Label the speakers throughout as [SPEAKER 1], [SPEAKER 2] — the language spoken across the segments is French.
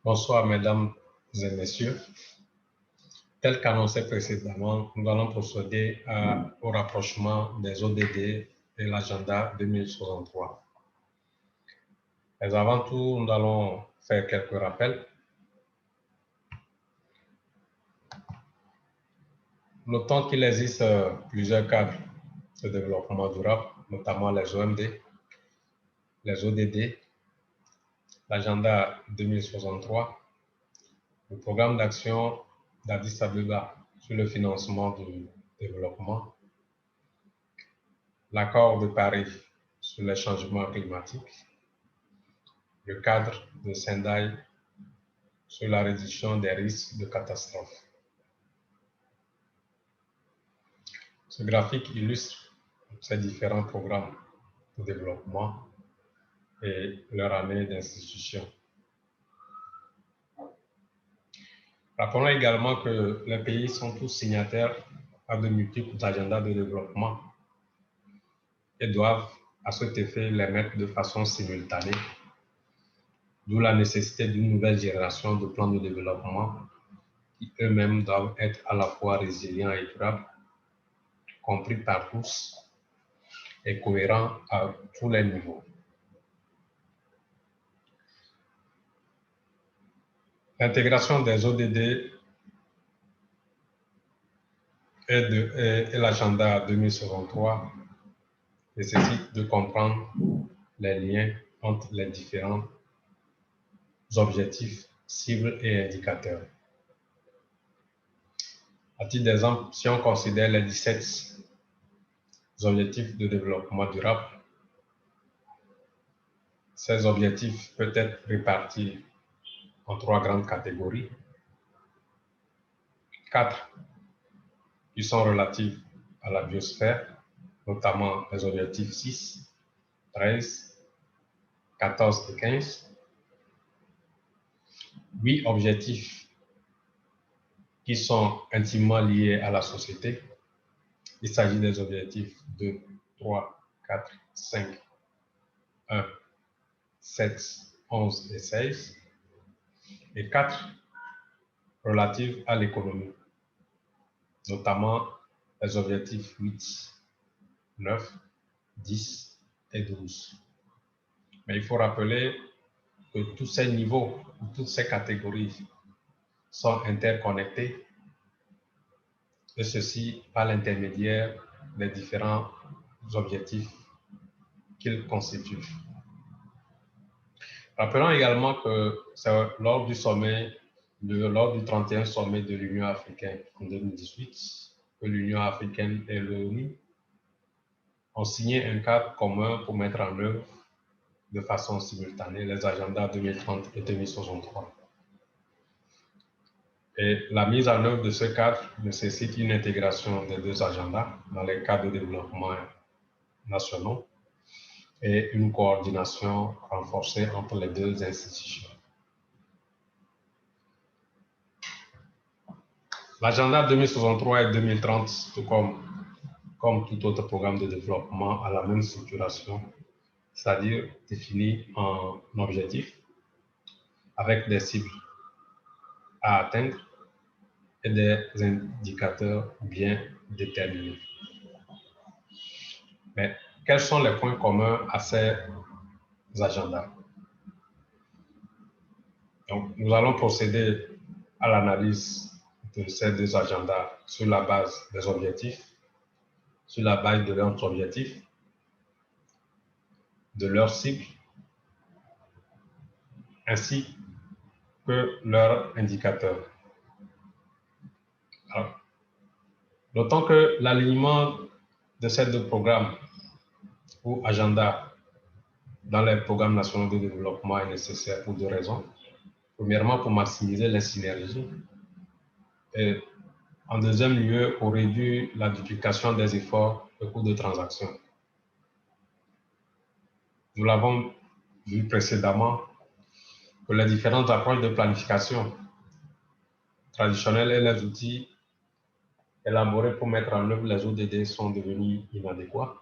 [SPEAKER 1] Bonsoir, mesdames et messieurs. Tel qu'annoncé précédemment, nous allons procéder au rapprochement des ODD et l'agenda 2063. Mais avant tout, nous allons faire quelques rappels. Notons qu'il existe plusieurs cadres de développement durable, notamment les OMD, les ODD, l'agenda 2063, le programme d'action d'Addis Abeba sur le financement du développement, l'accord de Paris sur les changements climatiques, le cadre de Sendai sur la réduction des risques de catastrophe. Ce graphique illustre ces différents programmes de développement et leur année d'institution. Rappelons également que les pays sont tous signataires à de multiples agendas de développement et doivent à cet effet les mettre de façon simultanée, d'où la nécessité d'une nouvelle génération de plans de développement qui eux-mêmes doivent être à la fois résilients et durables, compris par tous et cohérents à tous les niveaux. L'intégration des ODD et l'agenda 2063 nécessite de comprendre les liens entre les différents objectifs, cibles et indicateurs. À titre d'exemple, si on considère les 17 objectifs de développement durable, ces objectifs peuvent être répartis en 3 grandes catégories. 4 qui sont relatifs à la biosphère, notamment les objectifs 6, 13, 14 et 15. 8 objectifs qui sont intimement liés à la société. Il s'agit des objectifs 2, 3, 4, 5, 1, 7, 11 et 16. Et 4 relatifs à l'économie, notamment les objectifs 8, 9, 10 et 12. Mais il faut rappeler que tous ces niveaux, toutes ces catégories sont interconnectés, et ceci par l'intermédiaire des différents objectifs qu'ils constituent. Rappelons également que c'est lors du 31e sommet de l'Union africaine en 2018 que l'Union africaine et l'ONU ont signé un cadre commun pour mettre en œuvre de façon simultanée les agendas 2030 et 2063. Et la mise en œuvre de ce cadre nécessite une intégration des 2 agendas dans les cadres de développement nationaux et une coordination renforcée entre les 2 institutions. L'agenda 2063 et 2030, tout comme tout autre programme de développement, a la même structuration, c'est-à-dire défini en objectifs avec des cibles à atteindre et des indicateurs bien déterminés. Mais quels sont les points communs à ces agendas? Donc, nous allons procéder à l'analyse de ces 2 agendas sur la base des objectifs, sur la base de leurs objectifs, de leurs cibles, ainsi que leurs indicateurs. Alors, notons que l'alignement de ces 2 programmes ou agendas dans les programmes nationaux de développement est nécessaire pour 2 raisons. Premièrement, pour maximiser les synergies et en deuxième lieu, pour réduire la duplication des efforts et coûts de transaction. Nous l'avons vu précédemment que les différentes approches de planification traditionnelles et les outils élaborés pour mettre en œuvre les ODD sont devenus inadéquats.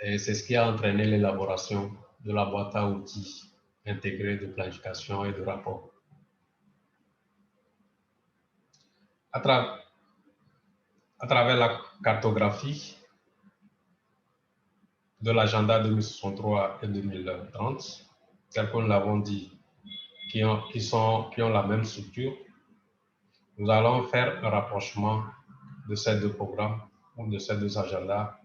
[SPEAKER 1] Et c'est ce qui a entraîné l'élaboration de la boîte à outils intégrée de planification et de rapport. À travers la cartographie de l'agenda 2063 et 2030, tel que nous l'avons dit, qui ont la même structure, nous allons faire un rapprochement de ces deux programmes ou de ces deux agendas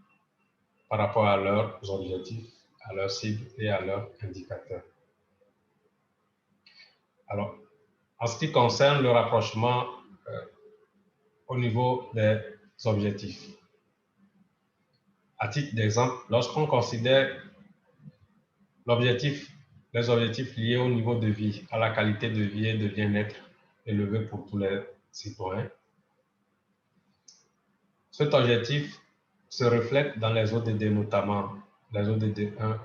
[SPEAKER 1] par rapport à leurs objectifs, à leurs cibles et à leurs indicateurs. Alors, en ce qui concerne le rapprochement au niveau des objectifs, à titre d'exemple, lorsqu'on considère les objectifs liés au niveau de vie, à la qualité de vie et de bien-être élevé pour tous les citoyens, cet objectif se reflète dans les ODD, notamment les ODD 1,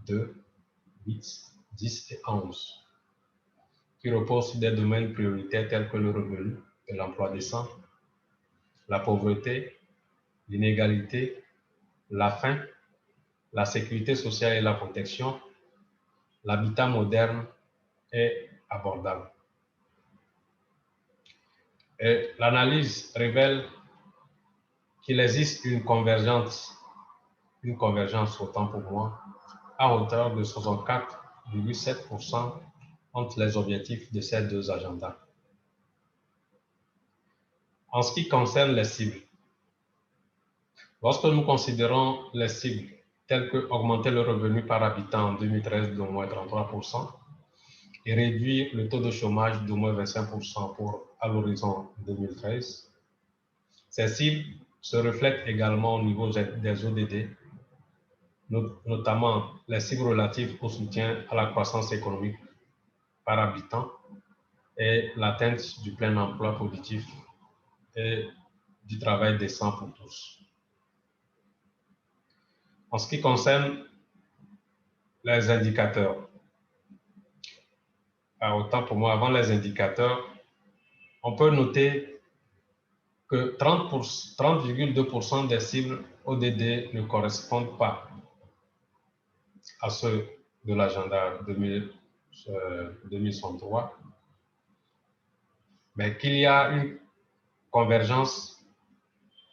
[SPEAKER 1] 2, 8, 10 et 11, qui reposent sur des domaines prioritaires tels que le revenu et l'emploi décent, la pauvreté, l'inégalité, la faim, la sécurité sociale et la protection, l'habitat moderne et abordable. L'analyse révèle qu'il existe une convergence autant pour moi, à hauteur de 64,7% entre les objectifs de ces deux agendas. En ce qui concerne les cibles, lorsque nous considérons les cibles telles que augmenter le revenu par habitant en 2013 d'au moins 33% et réduire le taux de chômage d'au moins 25% à l'horizon 2013, ces cibles se reflètent également au niveau des ODD, notamment les cibles relatives au soutien à la croissance économique par habitant et l'atteinte du plein emploi positif et du travail décent pour tous. En ce qui concerne les indicateurs, autant pour moi, avant les indicateurs, on peut noter que 30,2% des cibles ODD ne correspondent pas à ceux de l'agenda 2063, mais qu'il y a une convergence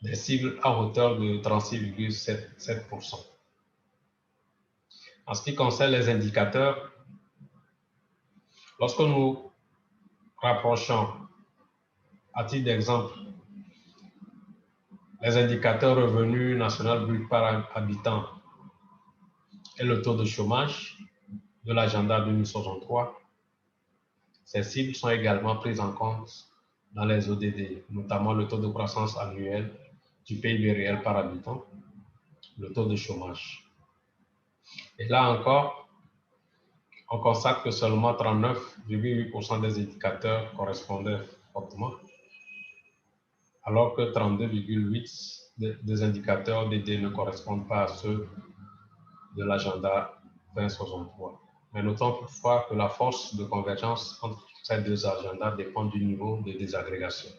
[SPEAKER 1] des cibles à hauteur de 36,7%. En ce qui concerne les indicateurs, lorsque nous rapprochons, à titre d'exemple, les indicateurs revenu national brut par habitant et le taux de chômage de l'agenda 2063, ces cibles sont également prises en compte dans les ODD, notamment le taux de croissance annuel du PIB réel par habitant, le taux de chômage. Et là encore, on constate que seulement 39,8% des indicateurs correspondaient fortement, alors que 32,8% des indicateurs ODD ne correspondent pas à ceux de l'agenda 2063. Mais notons toutefois que la force de convergence entre ces deux agendas dépend du niveau de désagrégation.